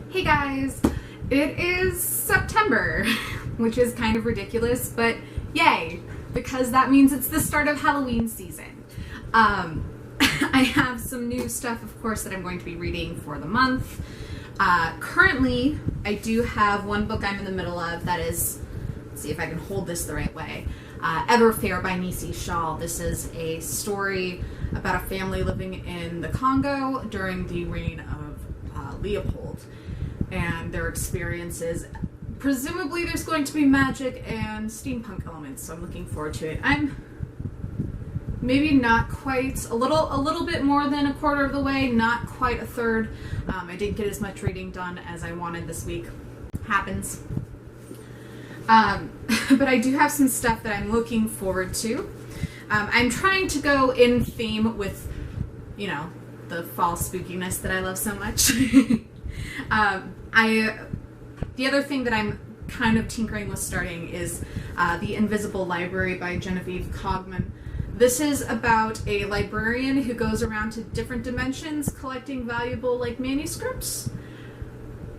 Hey guys, it is September, which is kind of ridiculous, but yay, because that means it's the start of Halloween season. I have some new stuff, of course, that I'm going to be reading for the month. Currently, I do have one book I'm in the middle of that is, let's see if I can hold this the right way, Ever Fair by Nisi Shawl. This is a story about a family living in the Congo during the reign of Leopold and their experiences. Presumably there's going to be magic and steampunk elements, so I'm looking forward to it. I'm maybe not quite, a little bit more than a quarter of the way, not quite a third. I didn't get as much reading done as I wanted this week. Happens. But I do have some stuff that I'm looking forward to. I'm trying to go in theme with, you know, the fall spookiness that I love so much. The other thing that I'm kind of tinkering with starting is The Invisible Library by Genevieve Cogman. This is about a librarian who goes around to different dimensions collecting valuable, manuscripts.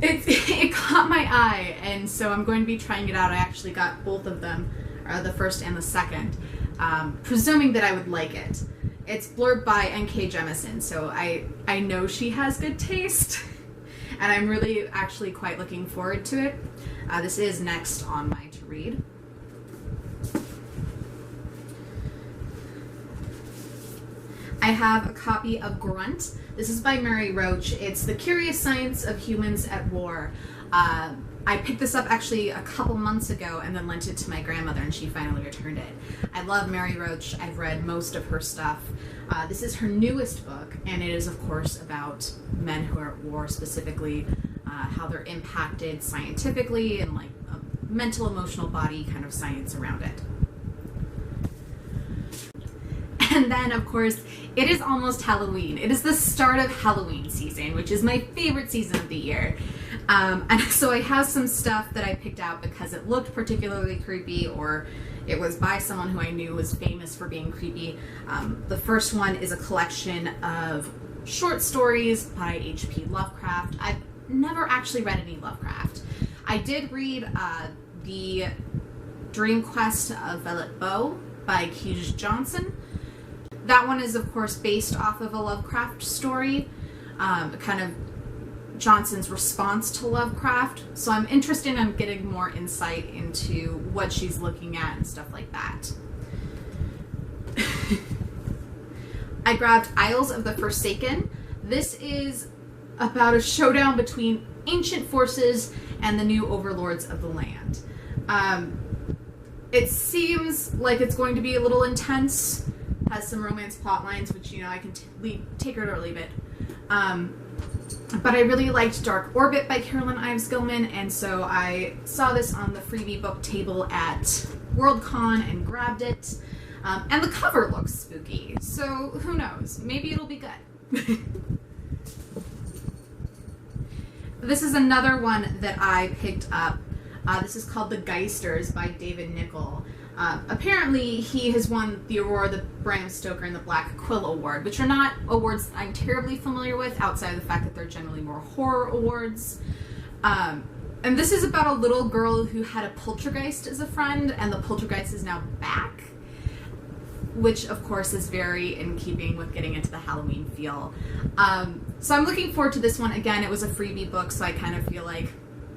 It caught my eye, and so I'm going to be trying it out. I actually got both of them, the first and the second, presuming that I would like it. It's blurred by N.K. Jemisin, so I know she has good taste, and I'm really actually quite looking forward to it. This is next on my to read. I have a copy of Grunt. This is by Mary Roach. It's The Curious Science of Humans at War. I picked this up actually a couple months ago and then lent it to my grandmother, and she finally returned it. I love Mary Roach. I've read most of her stuff. This is her newest book, and it is, of course, about men who are at war, specifically how they're impacted scientifically and a mental, emotional body kind of science around it. And then, of course, it is almost Halloween. It is the start of Halloween season, which is my favorite season of the year. And so I have some stuff that I picked out because it looked particularly creepy, or it was by someone who I knew was famous for being creepy. The first one is a collection of short stories by H.P. Lovecraft. I've never actually read any Lovecraft. I did read The Dream Quest of Velvet Bow by Keej Johnson. That one is, of course, based off of a Lovecraft story, kind of Johnson's response to Lovecraft. So I'm interested in getting more insight into what she's looking at and stuff like that. I grabbed Isles of the Forsaken. This is about a showdown between ancient forces and the new overlords of the land. It seems like it's going to be a little intense. Has some romance plot lines, which, I can take it or leave it. But I really liked Dark Orbit by Carolyn Ives Gilman, and so I saw this on the freebie book table at Worldcon and grabbed it. And the cover looks spooky, so who knows? Maybe it'll be good. This is another one that I picked up. This is called The Geisters by David Nichol. Apparently, he has won the award, the Bram Stoker and the Black Quill Award, which are not awards I'm terribly familiar with, outside of the fact that they're generally more horror awards. And this is about a little girl who had a poltergeist as a friend, and the poltergeist is now back, which, of course, is very in keeping with getting into the Halloween feel. So I'm looking forward to this one. Again, it was a freebie book, so I kind of feel like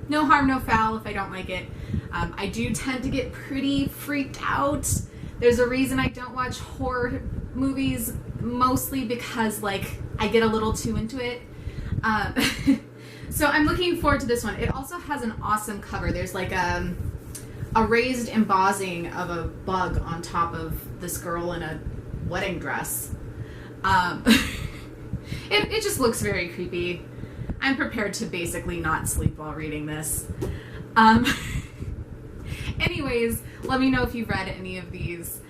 no harm, no foul if I don't like it. I do tend to get pretty freaked out. There's a reason I don't watch horror movies, mostly because, I get a little too into it. So I'm looking forward to this one. It also has an awesome cover. There's a raised embossing of a bug on top of this girl in a wedding dress. It just looks very creepy. I'm prepared to basically not sleep while reading this. Anyways, let me know if you've read any of these.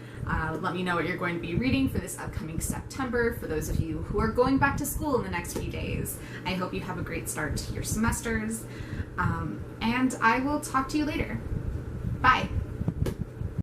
Let me know what you're going to be reading for this upcoming September, for those of you who are going back to school in the next few days. I hope you have a great start to your semesters, and I will talk to you later. Bye.